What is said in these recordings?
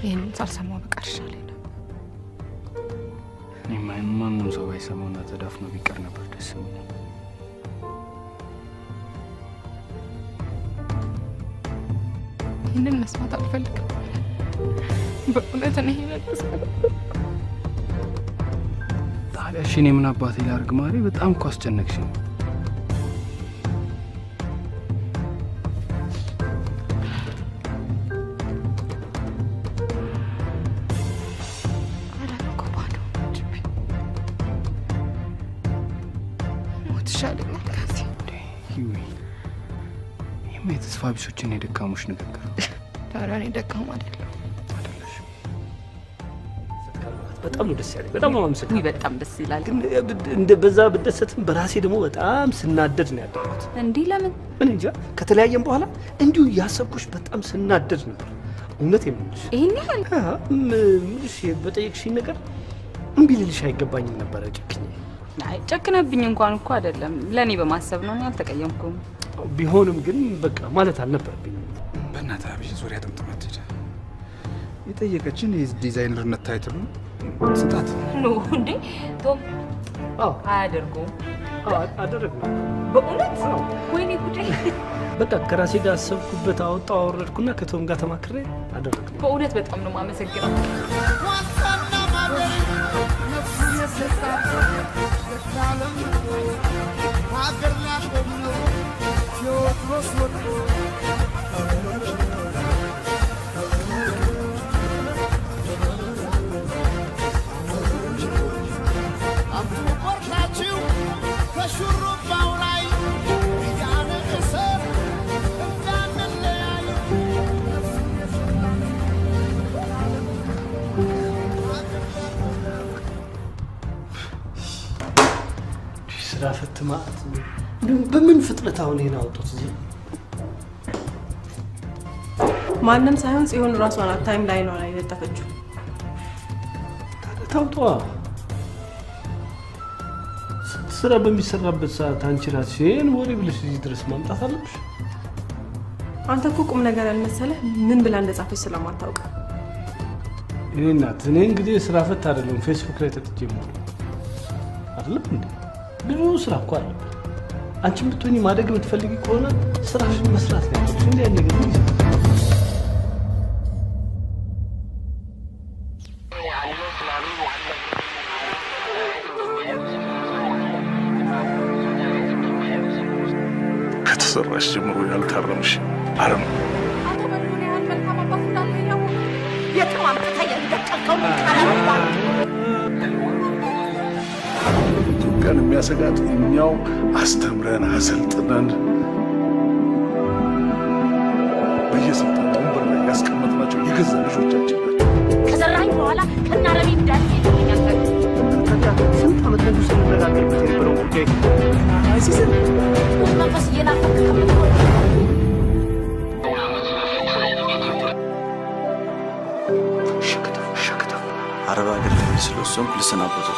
ይሄን ሳልሰማው በቀር ይሻለኝ ነው እኔ ማንም ሰው ባይሰማውና ተዳፍኖ ቢቀር ነበር ደስ የሚለው ይሄንን መስማት አልፈልግም በእውነት እኔ ታዲያ እሺ እኔ ምን አባቴ ላድርግ ማሪ በጣም እኮ አስጨነቅሽኝ ተስፋ ቢሶችን የደካሞች ንግግር ታዲያ እኔ ደካማ አይደለም በጣም ደስ ያለኝ በጣም ማምሰል በጣም ደስ ይላል ግን እንደ በዛ በደሰትም በራሴ ደግሞ በጣም ስናደድ ነው ያደረኩት እንዴ ለምን ምን እንጃ ከተለያየን በኋላ እንዲሁ ያሰብኩሽ በጣም ስናደድ ነበር እውነት የምልሽ ይሄን ያህል ምንሽ በጠየቅሽኝ ነገር እምቢ ልልሽ አይገባኝም ነበር ጨክኝ አይ ጨክነብኝ እንኳን እኮ አይደለም ለኔ በማሰብ ነው ያልተቀየምኩም ቢሆንም ግን በቃ ማለት አልነበረብኝም በእናትህ አብይ ዙሪያ ተምትመትደ የጠየቀችን የዲዛይነርነት ታይትሉ ስጣት ኖ እንዴ ቶም አዎ አያደርጉ አደረግኩ በእውነት ወይኔ ጉዴ በቃ ከራሴ ጋር አሰብኩበት አወጣው አወረድኩና ከቶም ጋር ተማክሬ አደረግኩ በእውነት በጣም ነው ማመሰግነው ስራ ፈትማት በምን ፍጥነት አሁን ይሄን አውጡት እዚህ ማንንም ሳይሆን ጽዮን ራሷን ታይም ላይን ላይ ለጠፈችው ታውጧ ስራ በሚሰራበት ሰዓት አንቺ ራስሽን ወሬ ብለሽ እዚህ ድረስ ማምጣት አለብሽ አንተ እኮ ቁም ነገር ያልመሰለህ ምን ብላ እንደጻፈች ስለማታውቅ እናት እኔ እንግዲህ ስራ ፈት አይደለም ፌስቡክ ላይ ተጥቼ ነው አይደለም እንዴ ብዙ ስራ እኮ አለ አንቺም ብትሆኚ ማደግ የምትፈልጊ ከሆነ ስራሽን መስራት ነው እንዴ ያን ነገር ነው ከተሰራሽ ጀምሮ ያልታረምሽ አረም አቶ በሉን ያህል መልካም አባት እንዳለ ያው የትማም ተያይደቀቀው ኢትዮጵያን የሚያሰጋት እኛው አስተምረን አሰልጥነን በየስልጣን ወንበር ላይ ያስቀመጥናቸው የገዛ ልጆቻችን ናቸው ከሰራኝ በኋላ ከናረቢ እንዳል ይልኛል ታዲያ ስንት ዓመት ነው ስንነጋገርበት የነበረው ጉዳይ አይሲስን መንፈስ እየናፈቅ ከምትሆን ሸክተፍ አረብ ሀገር ስለወሰንኩ ልሰናበተው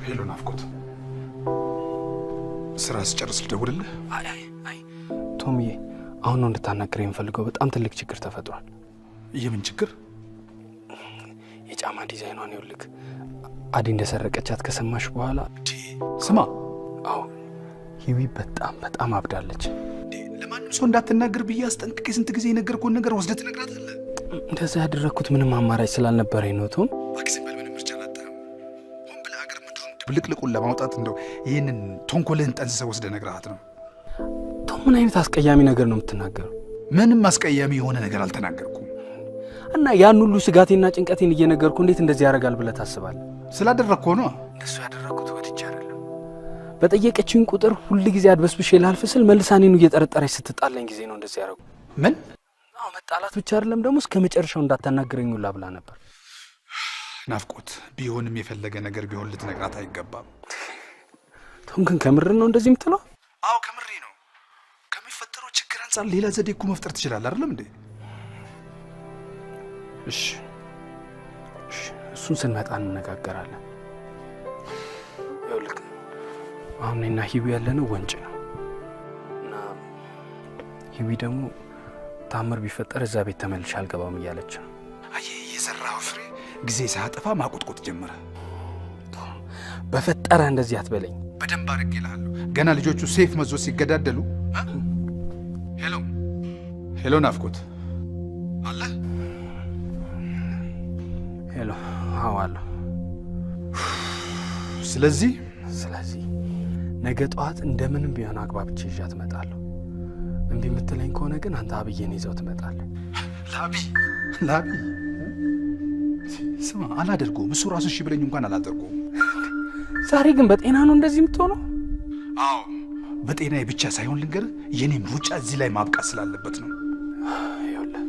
ሄሎ ናፍቆት ስራ ስጨርስ ልደውልልህ? አይ ቶምዬ አሁን ነው እንድታናግረኝ የምፈልገው በጣም ትልቅ ችግር ተፈጥሯል። የምን ችግር? የጫማ ዲዛይኗን ይኸውልህ አዲ እንደሰረቀቻት ከሰማሽ በኋላ ስማ አዎ ሂዊ በጣም አብዳለች። ለማንም ሰው እንዳትናገር ብዬ አስጠንቅቄ ስንት ጊዜ የነገርኩህን ነገር ወስደህ ትነግራታለህ? እንደዛ ያደረኩት ምንም አማራጭ ስላልነበረኝ ነው ቶም። ባክስበል ምንም ምርጫ አላጣህም። ሆን ብለህ አገር ምድሩን ድብልቅልቁን ለማውጣት እንደው ይህንን ተንኮልህን ጠንስሰህ ወስደህ ነግረሃት ነው። ቶም ምን አይነት አስቀያሚ ነገር ነው የምትናገረው? ምንም አስቀያሚ የሆነ ነገር አልተናገርኩም። እና ያን ሁሉ ስጋቴና ጭንቀቴን እየነገርኩ እንዴት እንደዚህ ያደርጋል ብለህ ታስባለህ? ስላደረግኩ ነው። እንደሱ ያደረኩት ወድጄ አይደለም። በጠየቀችኝ ቁጥር ሁሉ ጊዜ አድበስብሼ ላልፍ ስል መልሳ እኔኑ እየጠረጠረች ስትጣላኝ ጊዜ ነው እንደዚህ ያደረኩ። ምን? አዎ መጣላት ብቻ አይደለም ደግሞ እስከ መጨረሻው እንዳታናግረኝ ሁላ ብላ ነበር። ናፍቆት ቢሆንም የፈለገ ነገር ቢሆን ልትነግራት አይገባም። ቶም ግን ከምር ነው እንደዚህ የምትለው? አዎ ከምሬ ነው። ከሚፈጠረው ችግር አንጻር ሌላ ዘዴ እኮ መፍጠር ትችላለህ አይደለም እንዴ? እሺ እሱን ስንመጣ እንነጋገራለን። ይኸውልህ አሁን እኔና ሂዊ ያለነው ወንጭ ነው እና ሂዊ ደግሞ ታምር ቢፈጠር እዛ ቤት ተመልሼ አልገባም እያለች ነው። አየህ የዘራኸው ፍሬ ጊዜ ሳያጠፋ ማቆጥቆጥ ጀመረ። በፈጠረ እንደዚህ አትበለኝ። በደንብ አድርጌ እልሃለሁ። ገና ልጆቹ ሴፍ መዞ ሲገዳደሉ ሄሎ ናፍቆት አለ? ሄሎ አዎ አለ። ስለዚህ ነገ ጠዋት እንደምንም ቢሆን አግባብቼ ይዣት እመጣለሁ። እምቢ የምትለኝ ከሆነ ግን አንተ አብዬን ይዘው ትመጣለህ። ላቢ ስማ አላደርገውም። እሱ ራሱ እሺ ብለኝ እንኳን አላደርገውም። ዛሬ ግን በጤና ነው እንደዚህ የምትሆነው? አዎ በጤናዬ ብቻ ሳይሆን ልንገርህ የኔም ሩጫ እዚህ ላይ ማብቃት ስላለበት ነው። ይኸውልህ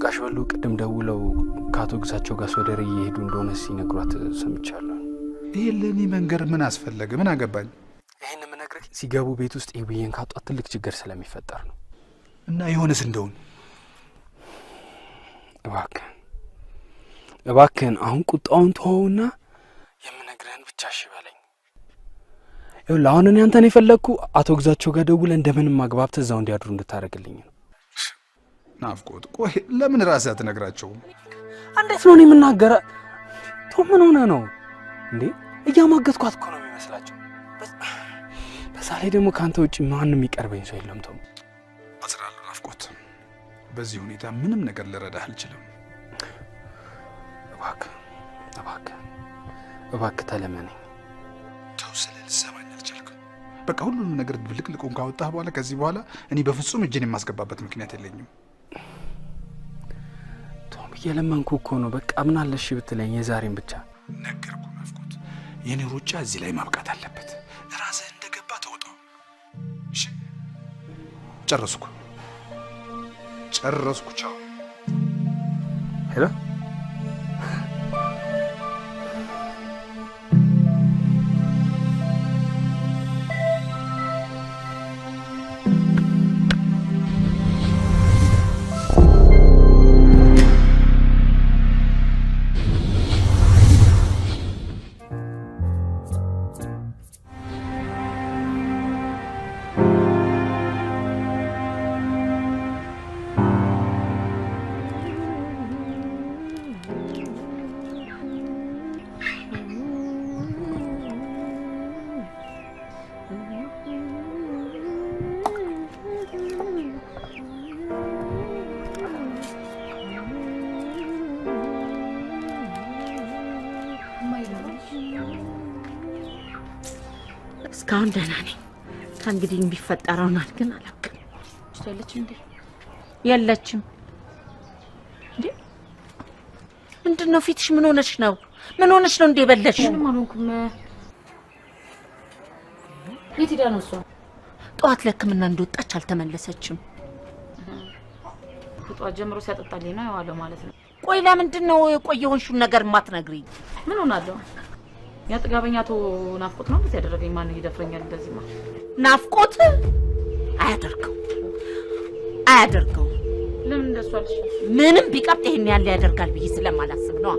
ጋሽ በሉ ቅድም ደውለው ከአቶ ግዛቸው ጋር ሶደሬ እየሄዱ እንደሆነ ሲነግሯት ሰምቻለሁ። ይሄ ለእኔ መንገር ምን አስፈለገ? ምን አገባኝ? ይሄን የምነግርህ ሲገቡ ቤት ውስጥ ይብዬን ካጧት ትልቅ ችግር ስለሚፈጠር ነው። እና የሆነስ እንደውን እባክህን አሁን ቁጣውን ተወውና የምነግርህን ብቻ እሺ በለኝ። ይኸውልህ አሁን እኔ አንተን የፈለግኩ አቶ ግዛቸው ጋር ደውለህ እንደምንም ማግባብተህ እዛው እንዲያድሩ እንድታደርግልኝ ነው። ናፍቆት ቆይ ለምን ራስህ አትነግራቸውም? እንዴት ነው እኔ የምናገራ? ቶም ምን ሆነ ነው እንዴ? እያማገጥኳት እኮ ነው የሚመስላቸው። በዛ ላይ ደግሞ ከአንተ ውጭ ማንም የሚቀርበኝ ሰው የለም። ቶም አዝራለሁ ናፍቆት፣ በዚህ ሁኔታ ምንም ነገር ልረዳህ አልችልም። እባክህ ተለመነኝ። ተው ስልህ ልትሰማኝ አልቻልክም። በቃ ሁሉንም ነገር ድብልቅልቁን ካወጣህ በኋላ ከዚህ በኋላ እኔ በፍጹም እጄን የማስገባበት ምክንያት የለኝም። ቶም እየለመንኩ እኮ ነው። በቃ ምን አለ እሺ ብትለኝ የዛሬን ብቻ። ነገርኩህ ናፍቆት፣ የኔ ሩጫ እዚህ ላይ ማብቃት አለበት። ራስህ እንደገባ ተወጣው። እሺ ጨረስኩ። ቻው። ሄሎ እስካሁን ደህና ነኝ። ከእንግዲህ ቢፈጠረው ናት ግን አላውቅም። የለችም እንዴ? ምንድነው ፊትሽ? ምን ሆነሽ ነው? እንዴ በለሽ? ምንም አልሆንኩም። የት ሄዳ ነው እሷ? ጠዋት ለሕክምና እንደወጣች አልተመለሰችም። ከጠዋት ጀምሮ ሲያጠጣልኝ ነው ያዋለው ማለት ነው። ቆይ ለምንድን ነው የቆየሁሽን ነገር ማትነግሪኝ? ምን ሆናለሁ? ያ ጥጋበኛ አቶ ናፍቆት ነው እንደዚህ ያደረገኝ። ማን ይደፍረኛል እንደዚህ? ናፍቆት አያደርገው። ለምን እንደሱ አልሽ? ምንም ቢቀርጥ ይሄን ያለ ያደርጋል ብዬ ስለማላስብ ነው።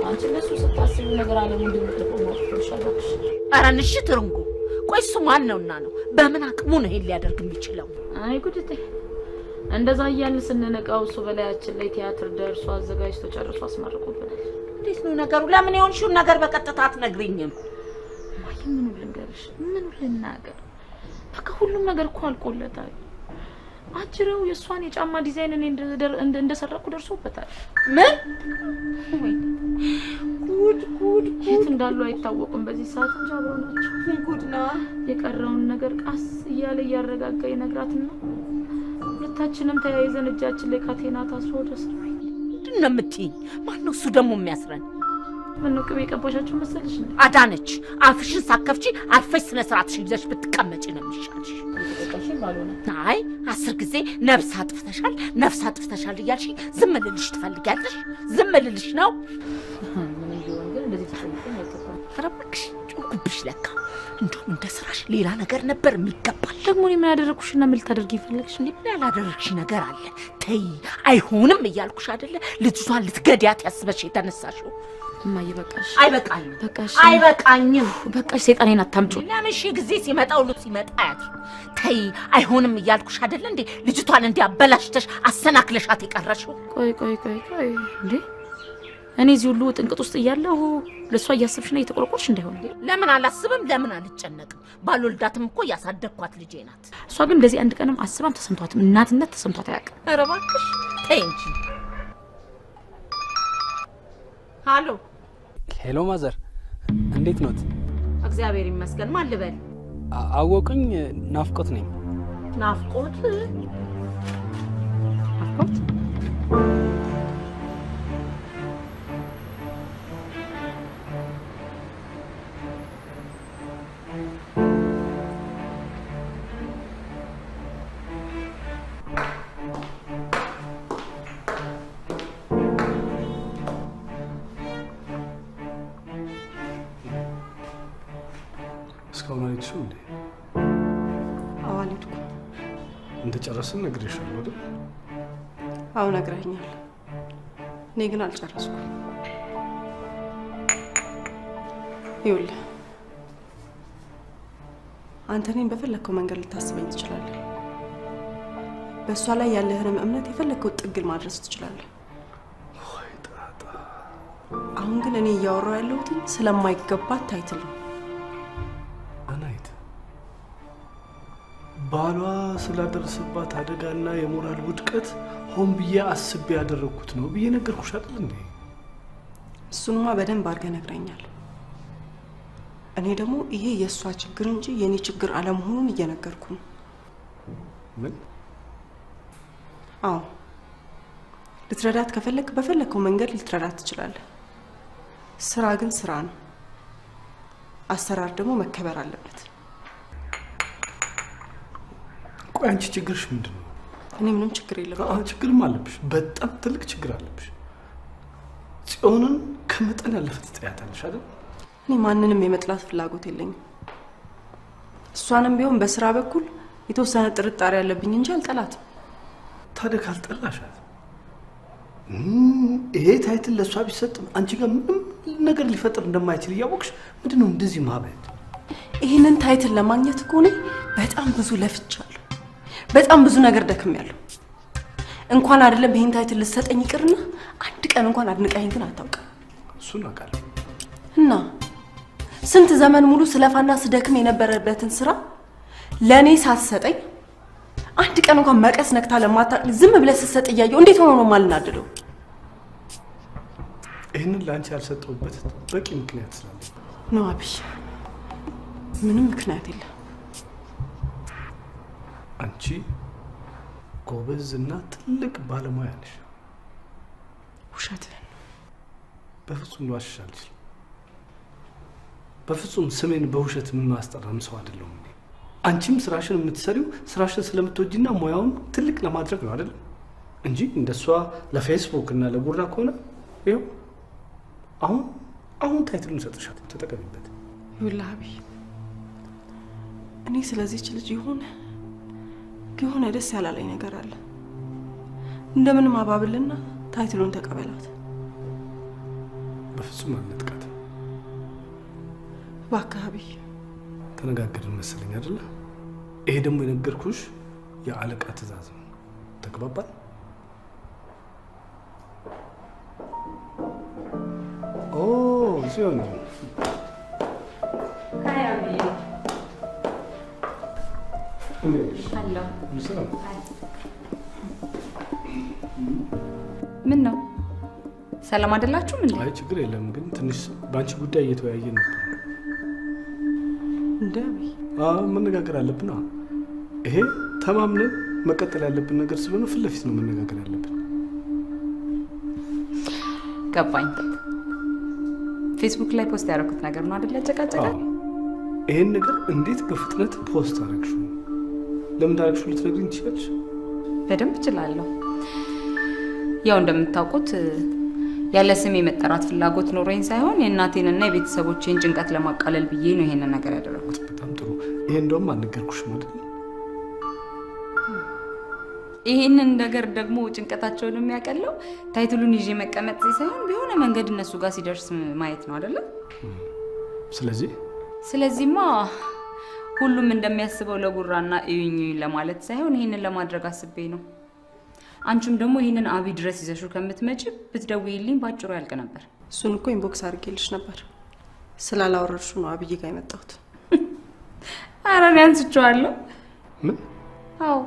አንቺ ለሱ ስታስቢ ነገር አለ ምን እንደምትቆም ወጥቶሻለሽ ኧረ ንሽ ትርንጉ ቆይ እሱ ማን ነውና ነው በምን አቅሙ ነው ይሄን ሊያደርግ የሚችለው አይ ጉድቴ እንደዛ እያልን ስንነቃው እሱ በላያችን ላይ ቲያትር ደርሶ አዘጋጅቶ ጨርሶ አስመርቆብናል እንዴት ነው ነገሩ ለምን ይሆንሽው ነገር በቀጥታ አትነግሪኝም ማይ ምን ልንገርሽ ምን ልናገር በቃ ሁሉም ነገር እኮ አልቆለታል አጅረው የሷን የጫማ ዲዛይን እኔ እንደሰረቁ ደርሶበታል ምን ጉድ የት እንዳሉ አይታወቁም በዚህ ሰዓት እንጂ አብረው ናቸው ጉድ ነው የቀረውን ነገር ቃስ እያለ ያረጋጋ ይነግራትና ሁለታችንም ተያይዘን እጃችን ላይ ካቴና ታስሮ ደስራ ምንድነው የምትይኝ ማነው እሱ ደግሞ የሚያስረን ምን ነው ቅቤ ቀባሻችሁ መሰለሽ አዳነች አፍሽን ሳከፍቺ አርፈሽ ስነ ስርዓትሽን ይዘሽ ብትቀመጪ ነው የሚሻልሽ ተቀጣሽ ባልሆነ አይ 10 ጊዜ ነፍስ አጥፍተሻል እያልሽ ዝም ልልሽ ትፈልጊያለሽ ዝም ልልሽ ነው ምን ይሆን ግን እንደዚህ ተጨምቆኝ አይተፋም አረባክሽ ጩኩብሽ ለካ እንደውም እንደ ስራሽ ሌላ ነገር ነበር የሚገባል ደግሞ እኔ ምን ያደረኩሽና ምን ልታደርጊ ይፈልግሽ እንዴ ምን ያላደረግሽ ነገር አለ ተይ አይሆንም እያልኩሽ አይደለ ልጅቷን ልትገዳት ያስበሽ የተነሳሽው እማዬ በቃሽ አይበቃኝም በቃሽ ሰይጣኔን አታምጪው ለምን ሺ ጊዜ ሲመጣው ሁሉ ሲመጣ ያድር ተይ አይሆንም እያልኩሽ አይደለ እንዴ ልጅቷን እንዲያበላሽተሽ አሰናክለሻት ይቀርሽው ቆይ እንዴ እኔ እዚህ ሁሉ ጥንቅጥ ውስጥ እያለሁ ለሷ እያሰብሽ ነው የተቆረቆርሽ እንዳይሆን ለምን አላስብም ለምን አልጨነቅም ባልወልዳትም እኮ ያሳደግኳት ልጄ ናት እሷ ግን እንደዚህ አንድ ቀንም አስባም ተሰምቷት እናትነት ተሰምቷት አያውቅም ኧረ እባክሽ ተይ እንጂ ሄሎ ማዘር እንዴት ኖት እግዚአብሔር ይመስገን ማን ልበል አወቁኝ ናፍቆት ነኝ ናፍቆት እስካሁን አይተሽው እንዴ አዋልኩ እንደጨረስን ነግሬሻለሁ አይደል አው ነግረኛል እኔ ግን አልጨረስኩም ይኸውልህ አንተ እኔን በፈለከው መንገድ ልታስበኝ ትችላለህ በእሷ ላይ ያለህንም እምነት የፈለከው ጥግል ማድረስ ትችላለህ ወይ ጣጣ አሁን ግን እኔ እያወራሁ ያለሁት ስለማይገባት ታይትል ነው ባሏ ስላደረሰባት አደጋና የሞራል ውድቀት ሆን ብዬ አስቤ ያደረኩት ነው ብዬ ነገርኩሽ አይደል እንዴ እሱንማ በደንብ አድርገህ ነግረኛል እኔ ደግሞ ይሄ የሷ ችግር እንጂ የኔ ችግር አለመሆኑን እየነገርኩ ነው ምን አዎ ልትረዳት ከፈለክ በፈለከው መንገድ ልትረዳት ትችላለህ ስራ ግን ስራ ነው አሰራር ደግሞ መከበር አለበት ቆይ አንቺ ችግርሽ ምንድነው እኔ ምንም ችግር የለም ችግርም አለብሽ በጣም ትልቅ ችግር አለብሽ ጽዮንን ከመጠን ያለፈ ትጠያታለሽ አይደል እኔ ማንንም የመጥላት ፍላጎት የለኝም እሷንም ቢሆን በስራ በኩል የተወሰነ ጥርጣሬ ያለብኝ እንጂ አልጠላትም ታዲያ ካልጠላሻት ይሄ ታይትል ለሷ ቢሰጥ አንቺ ጋር ምንም ነገር ሊፈጥር እንደማይችል እያወቅሽ ምንድነው እንደዚህ ማበድ ይሄንን ታይትል ለማግኘት እኮ እኔ በጣም ብዙ ለፍቻለሁ በጣም ብዙ ነገር ደክሜያለሁ እንኳን አይደለም ይሄን ታይትል ልትሰጠኝ ይቅርና አንድ ቀን እንኳን አድንቀኝ ግን አታውቅም እሱን አውቃለሁ እና ስንት ዘመን ሙሉ ስለፋና ስደክም የነበረበትን ስራ ለኔ ሳትሰጠኝ አንድ ቀን እንኳን መቀስ ነክታ ለማታውቅ ዝም ብለህ ስትሰጥ እያየሁ እንዴት ሆኖ ነው ማልናደደው ይሄንን ላንቺ ያልሰጠውበት በቂ ምክንያት ስላለ ነው አብይ ምንም ምክንያት የለም አንቺ ጎበዝና ትልቅ ባለሙያ ነሽ ውሸት በፍጹም ልዋሽሻለሽ በፍጹም ስሜን በውሸት ምን ማስጠራም ሰው አይደለም አንቺም ስራሽን የምትሰሪው ስራሽን ስለምትወጂና ሙያውን ትልቅ ለማድረግ ነው አይደል እንጂ እንደሷ ለፌስቡክ እና ለጉራ ከሆነ ይኸው አሁን ታይትሉን ሰጥሻለሁ ተጠቀሚበት ይውላቢ እኔ ስለዚህ ልጅ የሆነ ደስ ያላለኝ ነገር አለ እንደምንም አባብልና ታይትሉን ተቀበላት በፍጹም አልነጥቃትም። ባካቢ ተነጋገርን መሰለኝ አይደለ? ይሄ ደግሞ የነገርኩሽ የአለቃ ትእዛዝ ነው። ተግባባን? ኦ ሲሆን አያሚ ሄሎ ምን ነው ሰላም አይደላችሁም እንዴ? አይ ችግር የለም፣ ግን ትንሽ ባንቺ ጉዳይ እየተወያየን ነበር። እንደቢ መነጋገር አለብን። ይሄ ተማምነን መቀጠል ያለብን ነገር ስለሆነ ፊት ለፊት ነው መነጋገር ያለብን። ገባኝ። ፌስቡክ ላይ ፖስት ያደረኩት ነገር ነው አይደል? ጨቃጨቃ ይሄን ነገር እንዴት በፍጥነት ፖስት አደረግሽው? ለምን ታረግሽው ልትነግሪኝ ትችላለሽ? በደንብ እችላለሁ። ያው እንደምታውቁት ያለ ስም የመጠራት ፍላጎት ኖሮኝ ሳይሆን የእናቴንና የቤተሰቦቼን ጭንቀት ለማቃለል ብዬ ነው ይሄንን ነገር ያደረኩት። በጣም ጥሩ። ይሄ እንደውም አልነገርኩሽም ማለት ነው። ይሄንን ነገር ደግሞ ጭንቀታቸውን የሚያቀለው ታይትሉን ይዤ መቀመጥ ሳይሆን ቢሆነ መንገድ እነሱ ጋር ሲደርስ ማየት ነው አይደለ? ስለዚህማ ሁሉም እንደሚያስበው ለጉራና እዩኝ ለማለት ሳይሆን ይሄንን ለማድረግ አስቤ ነው። አንቺም ደግሞ ይሄንን አቢ ድረስ ይዘሽው ከምትመጪ ብትደውይልኝ ባጭሩ ያልቅ ነበር። እሱን እኮ ኢንቦክስ አድርጌልሽ ነበር። ስላላወረድሽው ነው አብይ ጋር የመጣሁት። ኧረ እኔ አንስቼዋለሁ። ምን? አዎ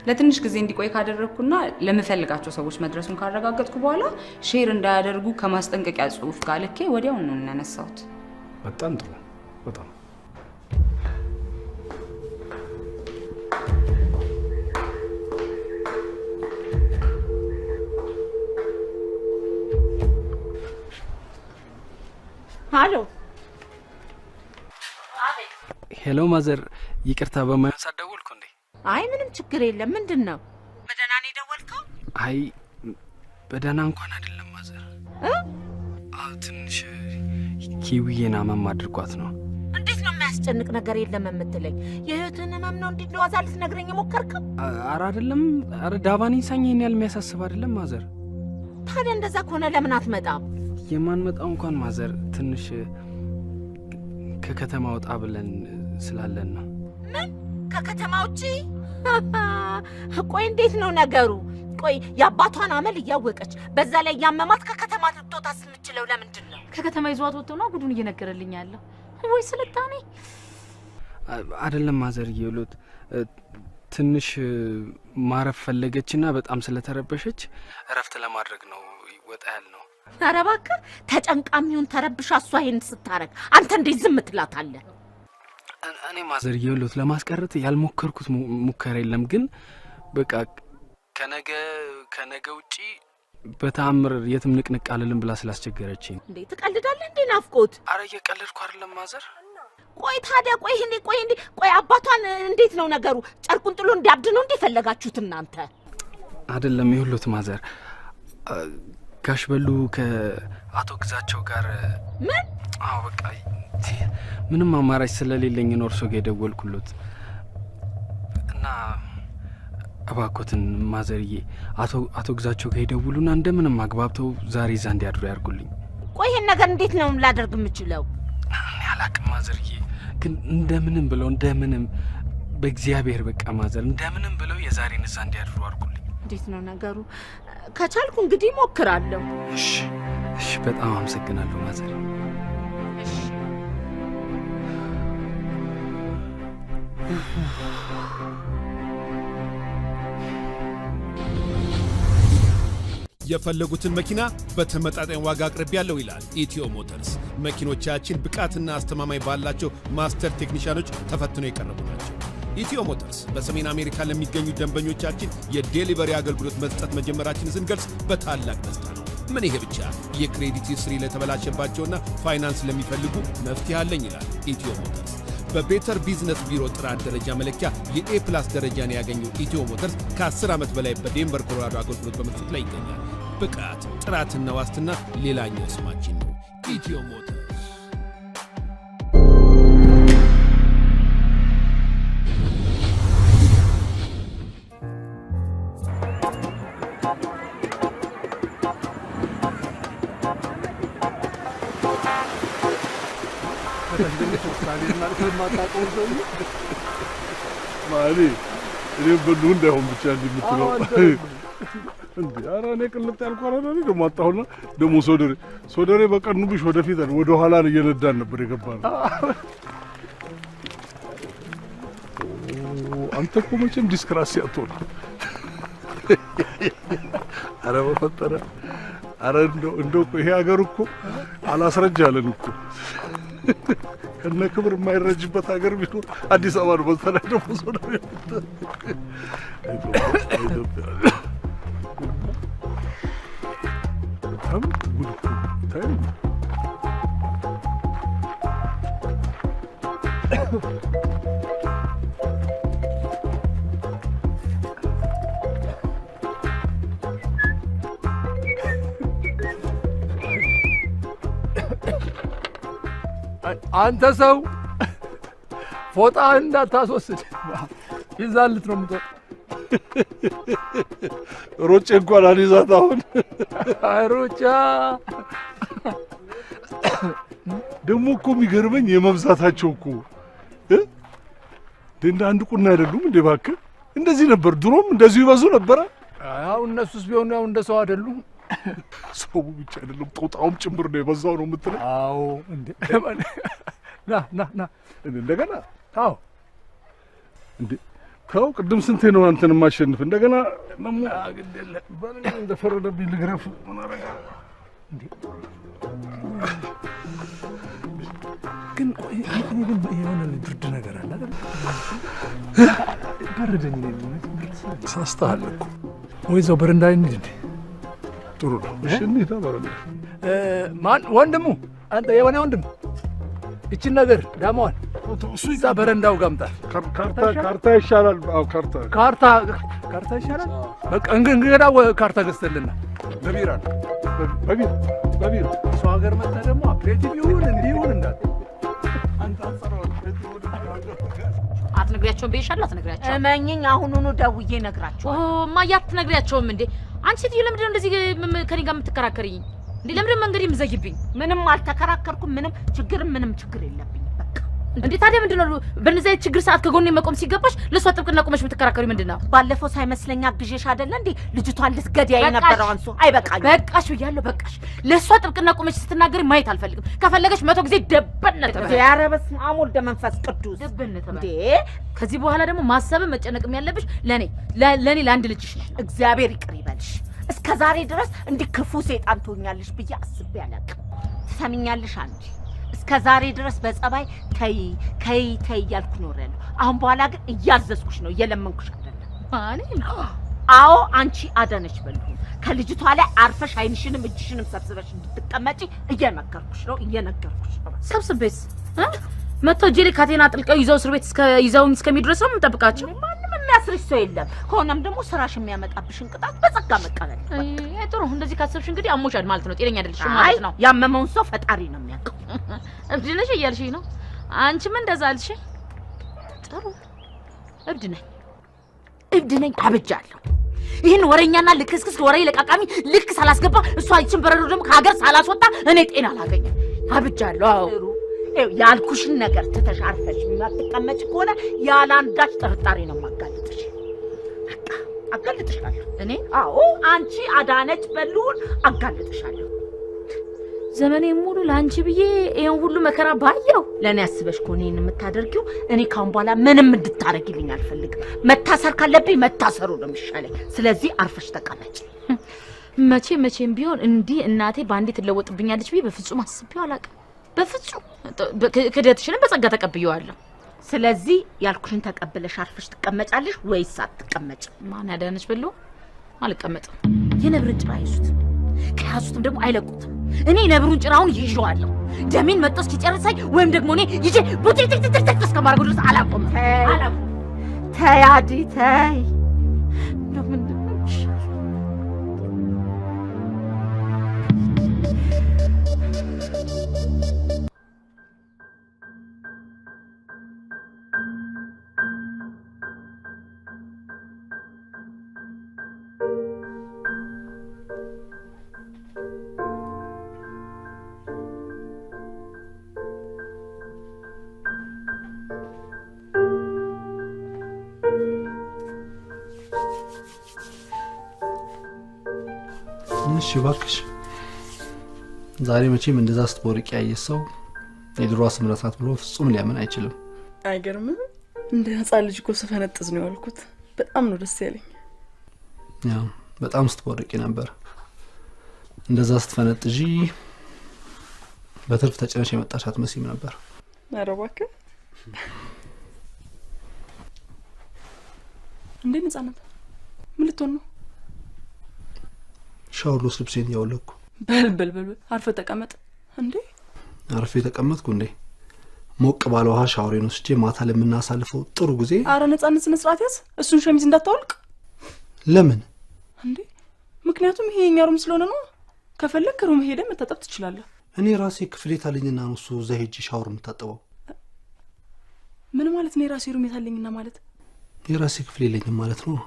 ለትንሽ ጊዜ እንዲቆይ ካደረኩና ለምፈልጋቸው ሰዎች መድረሱን ካረጋገጥኩ በኋላ ሼር እንዳያደርጉ ከማስጠንቀቂያ ጽሑፍ ጋር ልኬ ወዲያው ነው እናነሳሁት። በጣም ጥሩ። በጣም ሃሎ ሄሎ ማዘር፣ ይቅርታ በማይሆን ሰዓት ደወልኩ እንዴ? አይ ምንም ችግር የለም። ምንድነው? በደህና ነው የደወልከው? አይ በደህና እንኳን አይደለም ማዘር። ትንሽ ኪዊዬን አመም አድርጓት ነው። እንዴት ነው የሚያስጨንቅ ነገር የለም የምትለኝ? የእህትህን ህመም ነው እንዴት ለዋዛ ልትነግረኝ የሞከርከው? ኧረ አይደለም፣ ኧረ ዳባኔ ሳኝ ይሄን ያህል የሚያሳስብ አይደለም ማዘር። ታዲያ እንደዛ ከሆነ ለምን አትመጣም? የማንመጣው እንኳን ማዘር ትንሽ ከከተማ ወጣ ብለን ስላለን ነው። ምን? ከከተማ ውጪ? ቆይ እንዴት ነው ነገሩ? ቆይ የአባቷን አመል እያወቀች በዛ ላይ ያመማት ከከተማ ልትወጣስ የምትችለው ለምንድን ነው? ከከተማ ይዟት ወጥቶ ነው ጉዱን እየነገረልኝ ያለው። ወይ ስልጣኔ አይደለም ማዘር፣ ይሉት ትንሽ ማረፍ ፈለገችና በጣም ስለተረበሸች እረፍት ለማድረግ ነው ወጣ ያልነው። ኧረ እባክህ ተጨንቃም ይሁን ተረብሻ እሷ ይሄን ስታረግ አንተ እንዴት ዝም ትላታለህ? እኔ ማዘር ይሉት ለማስቀረት ያልሞከርኩት ሙከራ የለም፣ ግን በቃ ከነገ ውጪ በታምር የትም ንቅንቅ አልልም ብላ ስላስቸገረችኝ። እንዴ ትቀልዳለህ እንዴ ናፍቆት? አረ እየቀለድኩ አይደለም ማዘር። ቆይ ታዲያ ቆይ አባቷን እንዴት ነው ነገሩ? ጨርቁን ጥሎ እንዲያብድ ነው እንዴ ፈለጋችሁት እናንተ? አይደለም ይሁሉት ማዘር፣ ጋሽ በሉ ከአቶ ግዛቸው ጋር ምን? አዎ በቃ ምንም አማራጭ ስለሌለኝ ነው እርሶ ጋር የደወልኩሎት እና እባክዎትን ማዘርዬ አቶ ግዛቸው ጋር ይደውሉና እንደምንም አግባብተው ዛሬ እዛ እንዲያድሩ ያርጉልኝ። ቆይ ይሄን ነገር እንዴት ነው ላደርግ የምችለው? እኔ አላቅም ማዘርዬ፣ ግን እንደምንም በእግዚአብሔር በቃ ማዘር እንደምንም ብለው የዛሬን እዛ እንዲያድሩ አርጉልኝ። እንዴት ነው ነገሩ? ከቻልኩ እንግዲህ ሞክራለሁ። እሺ በጣም አመሰግናለሁ ማዘር። የፈለጉትን መኪና በተመጣጣኝ ዋጋ አቅርቤያለሁ ይላል ኢትዮ ሞተርስ። መኪኖቻችን ብቃትና አስተማማኝ ባላቸው ማስተር ቴክኒሻኖች ተፈትነው የቀረቡ ናቸው። ኢትዮ ሞተርስ በሰሜን አሜሪካ ለሚገኙ ደንበኞቻችን የዴሊቨሪ አገልግሎት መስጠት መጀመራችንን ስንገልጽ በታላቅ ደስታ ነው። ምን ይሄ ብቻ! የክሬዲት ሂስትሪ ለተበላሸባቸውና ፋይናንስ ለሚፈልጉ መፍትሄ አለኝ ይላል ኢትዮ ሞተርስ። በቤተር ቢዝነስ ቢሮ ጥራት ደረጃ መለኪያ የኤ+ ደረጃን ያገኘው ኢትዮ ሞተርስ ከ10 ዓመት በላይ በዴንቨር ኮሎራዶ አገልግሎት በመስጠት ላይ ይገኛል። ብቃት፣ ጥራትና ዋስትና ሌላኛው ስማችን ነው። ኢትዮ ሞተርስ። ማሊ እኔ በሉ እንዳይሆን ብቻ እንደምትለው እንዴ ኧረ እኔ ቅልጥ ያልኩ አይደል ደግሞ አጣሁና ደግሞ ሶደሬ በቀኑብሽ ወደፊት ወደ ኋላ እየነዳን ነበር የገባነው። አንተ እኮ መቼም ዲስክራሲ አትሆን። ኧረ በፈጠረ ኧረ እንደው ይሄ ሀገር እኮ አላስረጃለን እኮ ከነ ክብር የማይረጅበት ሀገር ቢኖር አዲስ አበባ ነው። በተለይ ደግሞ ሶደሬ ኢትዮጵያ በጣም ጉድ እኮ ታይም አንተ ሰው ፎጣ እንዳታስወስድ ይዛልት ነው የምትወጣ። ሮጬ እንኳን አልይዛት አሁን። አይ ሩጫ ደግሞ እኮ የሚገርመኝ የመብዛታቸው እኮ እንደ አንድ ቁና አይደሉም እንዴ እባክህ። እንደዚህ ነበር ድሮም እንደዚሁ ይበዙ ነበረ። ያው እነሱስ ቢሆኑ ያው እንደ ሰው አይደሉም። ሰው ብቻ አይደለም ጦጣውም ጭምር ነው የበዛው ነው የምትለው? አዎ እንዴ ና እንደገና አዎ እንዴ ተው ቅድም ስንቴ ነው አንተን ማሸንፍ እንደገና ነው አግደለ ባለ እንደፈረደብኝ ልግረፍ ምን አረጋ እንዴ ግን የሆነ ብርድ ነገር አለ አይደል? በረደኝ ነው ሳስተሃል እኮ ወይ ዘው በረንዳ እንዴ ጥሩ ነው። እሺ እንዴት በረንዳ ማን ወንድሙ አንተ የሆነ ወንድም እቺን ነገር ዳማዋን እዛ በረንዳው ጋምጣል። ካርታ ይሻላል። አዎ ካርታ ይሻላል። በቃ እንግዳው ካርታ ገዝተልና በቢራ በቢራ ሰው ሀገር መጣ ደግሞ አፕሬቲቭ ይሁን እንዲሁን እንዳት አንተ አንጸራው አትነግሪያቸውም ብዬሻለሁ። አትነግሪያቸውም። እመኝኝ አሁኑኑ ደውዬ እነግራቸዋለሁ። እማዬ አትነግሪያቸውም እንዴ? አንቺ ሴትዮ ለምንድን ነው እንደዚህ ከኔ ጋር የምትከራከሪኝ? እንዴ ለምንድን መንገድ የምዘጊብኝ? ምንም አልተከራከርኩም። ምንም ችግር የለብኝ። በቃ እንዴ ታዲያ ምንድነው በእነዚህ ችግር ሰዓት ከጎኔ መቆም ሲገባሽ ለሷ ጥብቅና ቆመሽ የምትከራከሪ ምንድነው? ባለፈው ሳይመስለኛ ግዤሽ አይደለ እንዴ ልጅቷን ልትገዳይ የነበረው አንሱ። አይበቃኝ። በቃሽ ብያለሁ። በቃሽ። ለሷ ጥብቅና ቆመሽ ስትናገሪ ማየት አልፈልግም። ከፈለገሽ 100 ጊዜ ደበነት ተበል። ያ ረበስ አሞል ደመንፈስ ቅዱስ ደበነት ተበል። እንዴ ከዚህ በኋላ ደግሞ ማሰብም መጨነቅም ያለብሽ ለኔ ለአንድ ልጅሽ ነው። እግዚአብሔር ይቅር ይበልሽ። እስከ ዛሬ ድረስ እንዲክፉ ሰይጣን ትሆኛለሽ ብዬ አስቤ አላውቅም። ትሰሚኛለሽ አንቺ እስከ ዛሬ ድረስ በጸባይ ተይ እያልኩ ኖሬያለሁ። አሁን በኋላ ግን እያዘዝኩሽ ነው፣ እየለመንኩሽ አይደለም። ማለት አዎ አንቺ አዳነች በልሁ ከልጅቷ ላይ አርፈሽ አይንሽንም እጅሽንም ሰብስበሽ እንድትቀመጪ እየነገርኩሽ ነው። ሰብስቤስ መጥቶ ጄሌ ካቴና ጥልቀው ይዘው እስር ቤት ይዘውኝ እስከሚድረስ ነው የምጠብቃቸው። ማንም የሚያስርሽ ሰው የለም። ሆነም ደግሞ ስራሽ የሚያመጣብሽን ቅጣት በጸጋ መቀበል። አይ ጥሩ። እንደዚህ ካሰብሽ እንግዲህ አሞሻል ማለት ነው። ጤነኛ አይደለሽም ማለት ነው። ያመመውን ሰው ፈጣሪ ነው የሚያውቀው። እብድ ነሽ እያልሽኝ ነው? አንቺም እንደዛ አልሽ? ጥሩ። እብድ ነኝ አብጃለሁ። ይህን ወሬኛና ልክስክስ ወሬ ለቃቃሚ ልክ ሳላስገባ እሷ ይችን በረዶ ደግሞ ከሀገር ሳላስወጣ እኔ ጤና አላገኝም። አብጃለሁ። አዎ ያልኩሽን ነገር ትተሽ አርፈሽ የማትቀመጪ ከሆነ ያለ አንዳች ጥርጣሬ ነው የማጋልጥሽ። በቃ አጋልጥሻለሁ። እኔ? አዎ አንቺ አዳነች በልሁን አጋልጥሻለሁ። ዘመኔ ሙሉ ለአንቺ ብዬ ይሄን ሁሉ መከራ ባየው ለኔ አስበሽ ከሆነ ይሄን የምታደርጊው እኔ ካሁን በኋላ ምንም እንድታረጊልኝ አልፈልግም። መታሰር ካለብኝ መታሰሩ ነው የሚሻለኝ። ስለዚህ አርፈሽ ተቀመጪ። መቼም ቢሆን እንዲህ እናቴ ባንዴ ትለወጥብኛለች ብዬ በፍጹም አስቤው አላውቅም። በፍጹም ክደትሽንም በጸጋ ተቀብየዋለሁ። ስለዚህ ያልኩሽን ተቀበለሽ አርፈሽ ትቀመጫለሽ ወይስ አትቀመጭ? ማን ያዳነች በሉ? አልቀመጥም። የነብርን ጭራ ይዙት፣ ከያዙትም ደግሞ አይለቁትም። እኔ ነብሩን ጭራውን ይዤዋለሁ። ደሜን መጥቶ እስኪጨርሰኝ ወይም ደግሞ እኔ ይዤ ቡቲክ እስከማድረግ ድረስ አላቆምም። ተይ አዲ ተይ። እሺ እባክሽ ዛሬ መቼም እንደዛ ስትቦርቅ ያየሰው የድሮ ስምረት ናት ብሎ ፍጹም ሊያምን አይችልም። አይገርምም? እንደ ህፃን ልጅ እኮ ስፈነጥዝ ነው ያልኩት። በጣም ነው ደስ ያለኝ። ያው በጣም ስትቦርቂ ነበር። እንደዛ ስትፈነጥጂ በትርፍ ተጨነሽ የመጣሽ አትመስይም ነበር። ኧረ እባክህ እንዴ ነፃነት ምን ልትሆን ነው? ሻወር ልብስ ልብሴን እያወለኩ። በል አርፈህ ተቀመጥ። እንዴ አርፌ ተቀመጥኩ እንዴ? ሞቅ ባለ ውሃ ሻወሬን ወስጄ ማታ ለምናሳልፈው ጥሩ ጊዜ። አረ ነፃነት ስነ ስርዓት ያዝ። እሱን ሸሚዝ እንዳታወልቅ። ለምን እንዴ? ምክንያቱም ይሄ የኛ ሩም ስለሆነ ነው። ከፈለክ ሩም ሄደህ መታጠብ ትችላለህ። እኔ ራሴ ክፍሌ ታለኝና ነው እሱ እዛ ሄጄ ሻወር የምታጠበው። ምን ማለት ነው የራሴ ሩም ታለኝና ማለት? የራሴ ክፍሌ የለኝም ማለት ነው።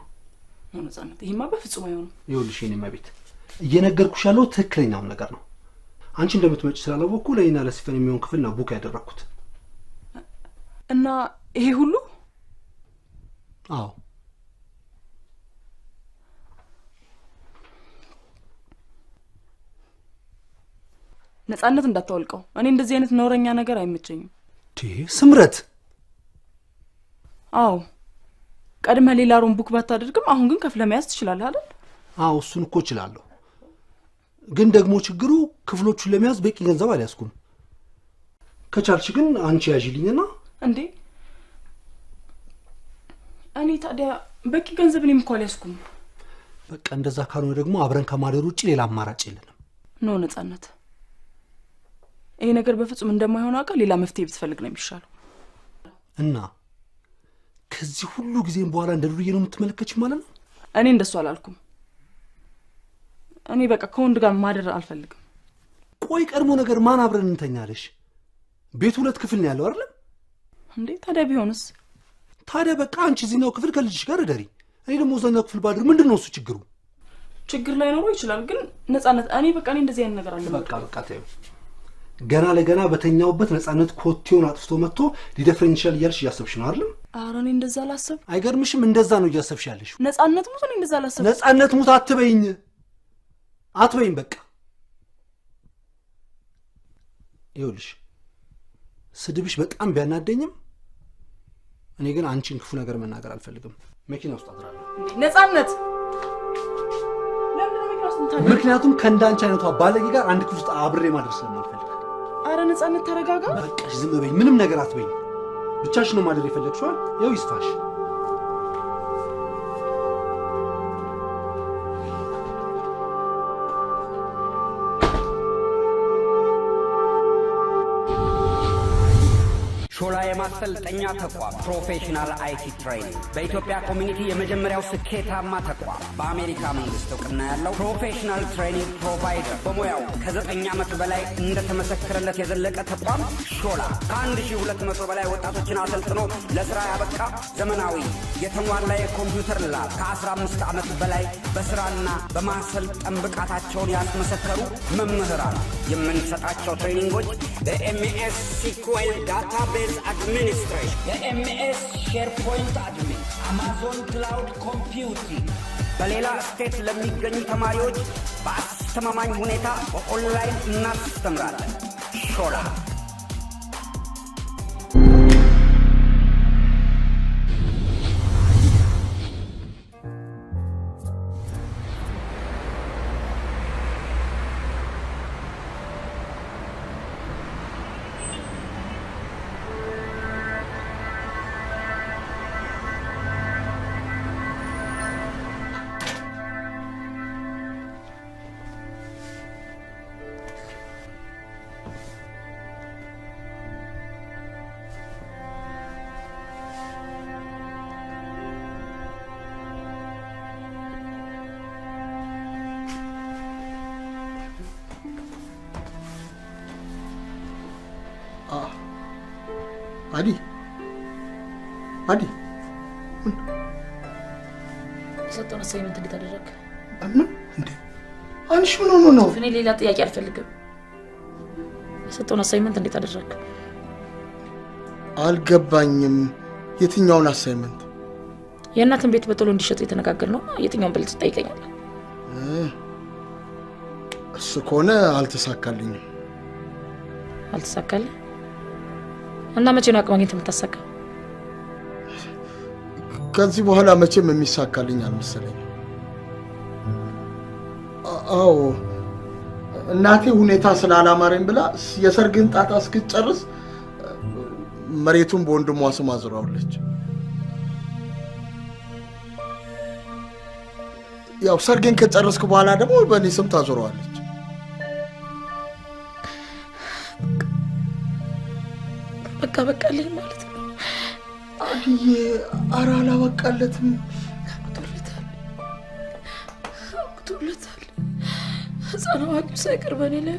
ነፃነት ይሄማ በፍጹም አይሆንም። ይኸውልሽ የኔ መቤት እየነገርኩሽ ያለው ትክክለኛውን ነገር ነው። አንቺ እንደምትመጪ ስላላወቅኩ ለእኔና ለሲፈን የሚሆን ክፍልና ቡክ ያደረኩት እና ይሄ ሁሉ አዎ ነፃነት እንዳታወልቀው። እኔ እንደዚህ አይነት ነውረኛ ነገር አይመቸኝም። ስምረት አዎ ቀድመ ሌላ ሩም ቡክ ባታደርግም አሁን ግን ከፍለ መያዝ ትችላለህ አይደል? አዎ እሱን እኮ እችላለሁ። ግን ደግሞ ችግሩ ክፍሎቹን ለመያዝ በቂ ገንዘብ አልያዝኩም። ከቻልሽ ግን አንቺ ያዥልኝና። እንዴ እኔ ታዲያ በቂ ገንዘብ እኔም እኮ አልያዝኩም። በቃ እንደዛ ካልሆነ ደግሞ አብረን ከማደር ውጪ ሌላ አማራጭ የለንም። ኖ ነፃነት ይሄ ነገር በፍጹም እንደማይሆን አውቃ ሌላ መፍትሄ ብትፈልግ ነው የሚሻለው። እና ከዚህ ሁሉ ጊዜም በኋላ እንደ ዱርዬ ነው የምትመለከች ማለት ነው? እኔ እንደሱ አላልኩም። እኔ በቃ ከወንድ ጋር ማደር አልፈልግም። ቆይ ቀድሞ ነገር ማን አብረን እንተኛለሽ? ቤት ሁለት ክፍል ነው ያለው አይደል እንዴ? ታዲያ ቢሆንስ? ታዲያ በቃ አንቺ እዚህኛው ክፍል ከልጅሽ ጋር እደሪ፣ እኔ ደግሞ እዛኛው ክፍል ባድር። ምንድነው እሱ ችግሩ? ችግር ላይ ኖሮ ይችላል ግን ነፃነት እኔ በቃ እኔ እንደዚህ አይነት ነገር አለ። በቃ ተይው። ገና ለገና በተኛውበት ነፃነት ኮቴውን አጥፍቶ መጥቶ ሊደፍረኝ ይችላል እያልሽ እያሰብሽ ነው አይደል? ኧረ እኔ እንደዛ አላሰብ። አይገርምሽም? እንደዛ ነው እያሰብሽ ያለሽ። ነፃነት ሙት እኔ እንደዛ አላሰብ። ነፃነት ሙት አትበይኝ በቃ። ይኸውልሽ ስድብሽ በጣም ቢያናደኝም እኔ ግን አንቺን ክፉ ነገር መናገር አልፈልግም። መኪና ውስጥ አድራለሁ። ነፃነት ምክንያቱም ከእንዳንቺ አይነቷ ባለጌ ጋር አንድ ክፍል ውስጥ አብሬ ማድረስ ስለማልፈልግ። አረ ነፃነት ተረጋጋ። በቃሽ ዝም በይ፣ ምንም ነገር አትበይ። ብቻሽን ነው ማደር የፈለግሽው? ያው ይስፋሽ። ሾላ የማሰልጠኛ ተቋም ፕሮፌሽናል አይቲ ትሬኒንግ በኢትዮጵያ ኮሚኒቲ የመጀመሪያው ስኬታማ ተቋም በአሜሪካ መንግስት እውቅና ያለው ፕሮፌሽናል ትሬኒንግ ፕሮቫይደር በሙያው ከ9 ዓመት በላይ እንደተመሰከረለት የዘለቀ ተቋም ሾላ ከ1200 በላይ ወጣቶችን አሰልጥኖ ለስራ ያበቃ ዘመናዊ የተሟላ የኮምፒውተር ላብ ከ15 ዓመት በላይ በስራና በማሰልጠን ብቃታቸውን ያስመሰከሩ መምህራን የምንሰጣቸው ትሬኒንጎች በኤምኤስ ሲኩዌል ዳታቤዝ administration, the MS SharePoint admin, Amazon Cloud Computing በሌላ ስቴት ለሚገኙ ተማሪዎች በአስተማማኝ ሁኔታ በኦንላይን እናስተምራለን። ሾላ አዲ የሰጠውን አሳይመንት እንዴት አደረክ? እንዴ አንቺ ምን ሆኖ ነው? እኔ ሌላ ጥያቄ አልፈልግም። የሰጠውን አሳይመንት እንዴት አደረክ? አልገባኝም። የትኛውን አሳይመንት? የእናትን ቤት በቶሎ እንዲሸጥ የተነጋገር ነው። የትኛውን በልጥ ትጠይቀኛለህ? እሱ ከሆነ አልተሳካልኝም። አልተሳካልኝ? እና መቼ ነው አቅማግኘት የምታሳካው? ከዚህ በኋላ መቼም የሚሳካልኝ አልመሰለኝም። አዎ እናቴ ሁኔታ ስላላማረኝ ብላ የሰርግን ጣጣ እስክትጨርስ መሬቱን በወንድሟ ስም አዝራዋለች። ያው ሰርግን ከጨረስኩ በኋላ ደግሞ በእኔ ስም ታዞረዋለች። በቃ በቃልኝ ማለት ነው። አድዬ ኧረ አላበቃለትም። አብቅቶለታል። ሕፃን አዋቂው ሳይቀር በእኔ ላይ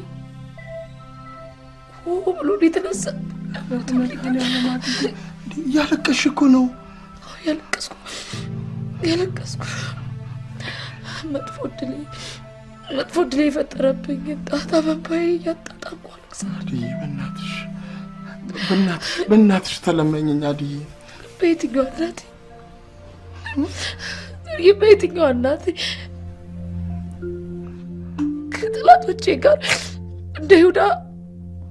ብሎ የተነሳ እያለቀሽ እኮ ነው። ያለቀስኩ መጥፎ ዕድሌ የፈጠረብኝ ጣጣ በባዬ እያጣጣምኩ አለቅሳለሁ። አድዬ በእናትሽ ተለመኝኝ አድዬ። በየትኛው እናቴ ከጠላቶቼ ጋር እንደ ይሁዳ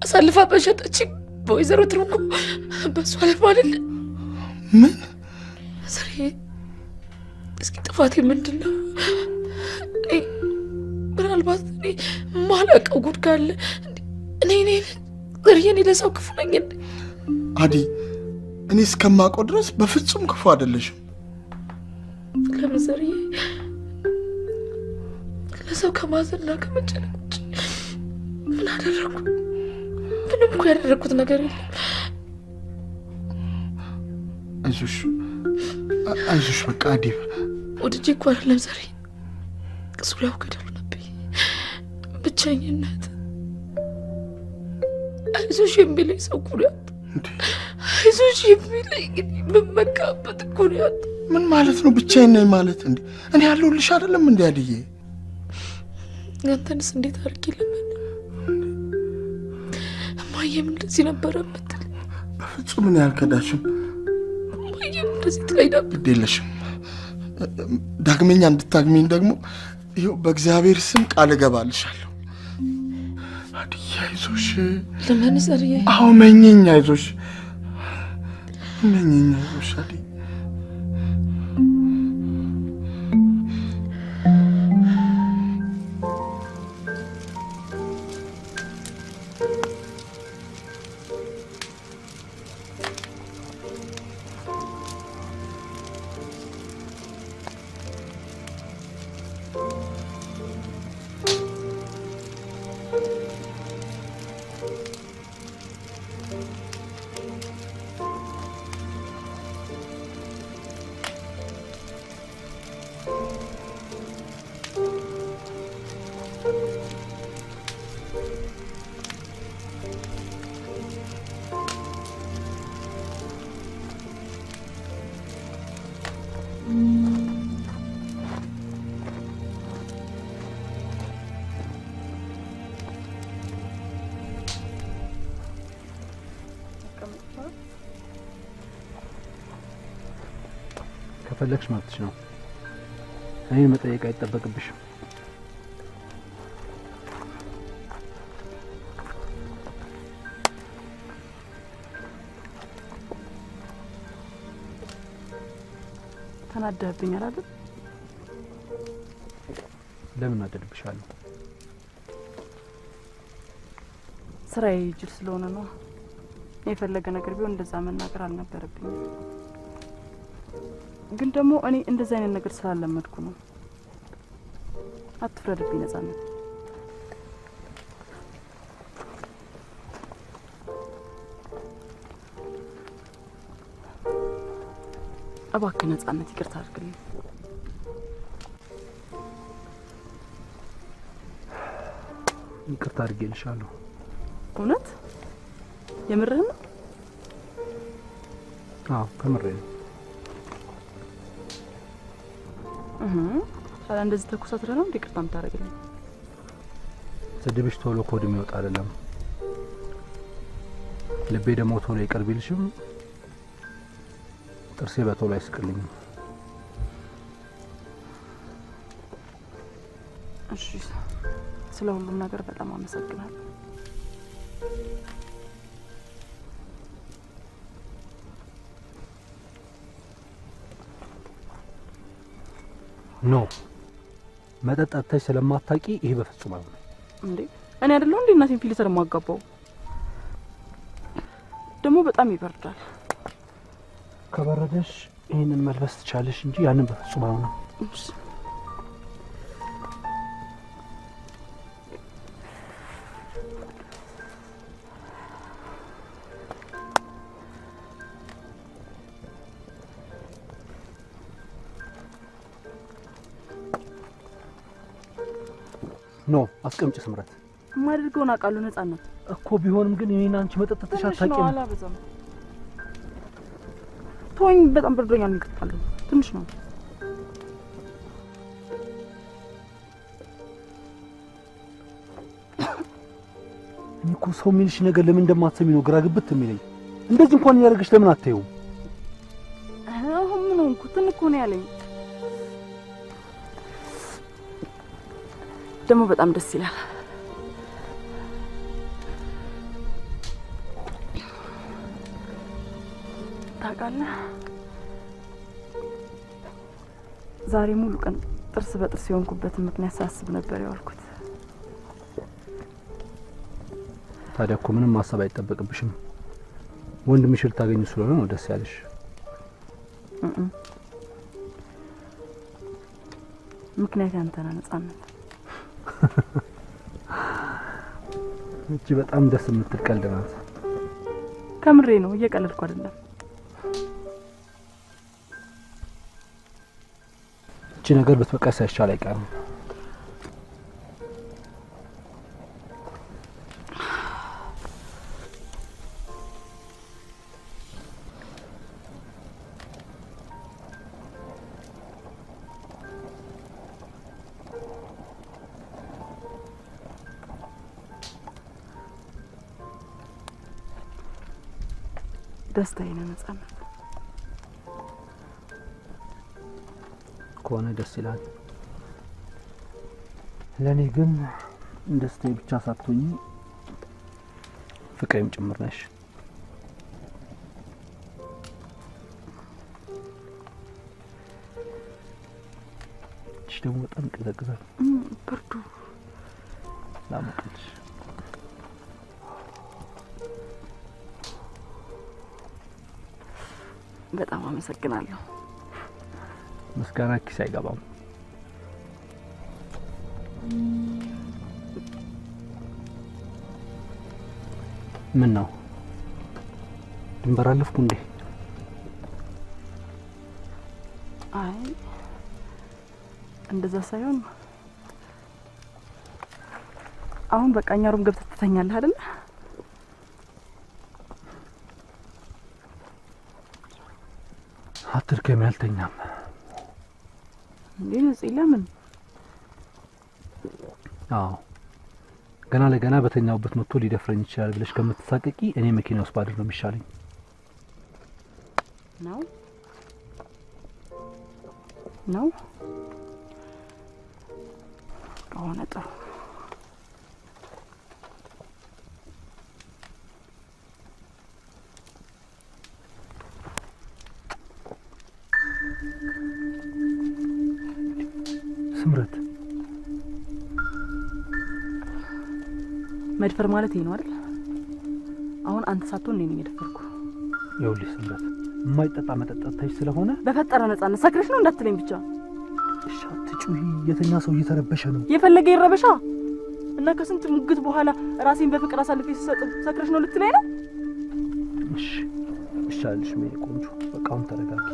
አሳልፋ በሸጠችኝ በወይዘሮ ትርንጎ በሷ ላይ ማለት ምን ዘሬ፣ እስኪ ጥፋቴ ምንድን ነው? ምናልባት እኔ ማላውቀው ጉድ ካለ እኔ ለሰው ክፉ ነኝ እንዴ? አዲ፣ እኔ እስከማውቀው ድረስ በፍጹም ክፉ አይደለሽም። ለምን ዘርዬ? ለሰው ከማዘንና ከመጨነቅ ውጭ ምን አደረኩ? ምንም እኮ ያደረኩት ነገር የለም። አይዞሽ በቃ አዲ። ወድጄ እኮ አይደለም ዘርዬ፣ ዙሪያው ገደሉ ነበር። ብቸኝነት አይዞሽ የሚለኝ ሰው እኮ ነው ያጣሁ። አይዞሽ የሚለኝ ግን የምመካበት እኮ ነው ያጣሁ። ምን ማለት ነው ብቻዬን ነኝ ማለት? እንዴ እኔ ያለሁልሽ አይደለም እንዴ አድዬ? አንተንስ እንዴት አድርጌ ልመን? እማዬም እንደዚህ ነበረ የምትል? በፍጹም እኔ አልከዳሽም። እማዬም እንደዚህ ትለኝ ነበር። ግድ የለሽም። ዳግመኛ እንድታግሚኝ ደግሞ ይኸው በእግዚአብሔር ስም ቃል እገባልሻለሁ። አድዬ አይዞሽ። ለምን ዘርዬ? አዎ መኘኝ። አይዞሽ መኘኝ። አይዞሽ አድዬ። ከፈለግሽ መብትሽ ነው። እኔን መጠየቅ አይጠበቅብሽም። ተናደህብኛል አይደል? ለምን አደልብሻለሁ? ስራዬ ጅል ስለሆነ ነው። የፈለገ ነገር ቢሆን እንደዛ መናገር አልነበረብኝም። ግን ደግሞ እኔ እንደዚህ አይነት ነገር ስላለመድኩ ነው። አትፍረድብኝ ነጻነት። እባክህ ነጻነት ይቅርታ አድርግልኝ። ይቅርታ አድርጌልሻለሁ። እውነት? የምርህን ነው? አዎ ከምሬ ነው። ታዲያ እንደዚህ ተኩሳትረህ ነው እንዴ ይቅርታ የምታደርግልኝ? ስድብሽ ቶሎ ኮድ የሚወጣ አይደለም። ልቤ ደግሞ ቶሎ ይቅር ቢልሽም ጥርሴ በቶሎ አይስቅልኝም። እሺ ስለ ሁሉም ነገር በጣም አመሰግናለሁ። ኖ መጠጣት ስለማታቂ ይሄ በፍጹም አይሆንም። እንዴ እኔ አይደለሁ እንዴ እናቴን ፊልተር ማጋባው? ደግሞ በጣም ይበርዳል። ከበረደሽ ይሄንን መልበስ ትቻለሽ እንጂ ያንን በፍጹም አይሆንም። እሺ ኖ አስቀምጪ ስምረት። ማድርገውን አቃሉ ነፃነት እኮ ቢሆንም ግን እኔና አንቺ መጠጣትሽ አታውቂም። ነው አላበዛም። ቶኝ በጣም በርዶኛል። እንቀጥላለሁ። ትንሽ ነው። እኔ እኮ ሰው የሚልሽ ነገር ለምን እንደማትሰሚ ነው ግራ ግብት የሚለኝ። እንደዚህ እንኳን እያደረገሽ ለምን አታየውም? አሁን ምን ሆንኩ? ትን እኮ ነው ያለኝ። ደግሞ በጣም ደስ ይላል። ታውቃለህ ዛሬ ሙሉ ቀን ጥርስ በጥርስ የሆንኩበትን ምክንያት ሳስብ ነበር ያልኩት። ታዲያ እኮ ምንም ማሰብ አይጠበቅብሽም። ወንድምሽ ልታገኙ ስለሆነ ነው ደስ ያለሽ። ምክንያት ያንተ ነህ ነፃነት። እቺ በጣም ደስ የምትል ቀልድ ናት። ከምሬ ነው፣ እየቀለድኩ አይደለም። እቺ ነገር ብትበቃ ሳይሻል አይቀርም። ደስታዬ ነው ነፃነት። ከሆነ ደስ ይላል። ለኔ ግን ደስታዬ ብቻ ሳትሆኚ ፍቅሬም ጭምር ነሽ። እሺ ደግሞ በጣም ይቀዘቅዛል። ብርዱ ላሞቅልሽ። በጣም አመሰግናለሁ። ምስጋና ኪስ አይገባም። ምን ነው ድንበር አለፍኩ እንዴ? አይ እንደዛ ሳይሆን አሁን በቃ እኛ ሩም ገብተህ ትተኛለህ አይደል? አትርከም ያልተኛም እንዴ ነፂ ለምን? አዎ ገና ለገና በተኛውበት መጥቶ ሊደፍረኝ ይችላል ብለሽ ከምትሳቀቂ እኔ መኪና ውስጥ ባድር ነው የሚሻለኝ። ነው ከሆነ ጥሩ። ስምረት መድፈር ማለት ይሄ ነው አይደል? አሁን አንተ ሳትሆን እኔ ነኝ የደፈርኩ። ይኸውልሽ ስምረት የማይጠጣ መጠጣት ታይሽ ስለሆነ በፈጠረ ነፃነት ሰክረሽ ነው እንዳትለኝ ብቻ። እሺ አትጩሂ። የተኛ ሰው እየተረበሸ ነው። የፈለገ ይረበሻ እና ከስንት ሙግት በኋላ ራሴን በፍቅር አሳልፌ ስሰጥ ሰክረሽ ነው ልትለኝ ነው? እሺ እሺ አልሽ ምን ቆንጆ። በቃ አሁን ተረጋጊ።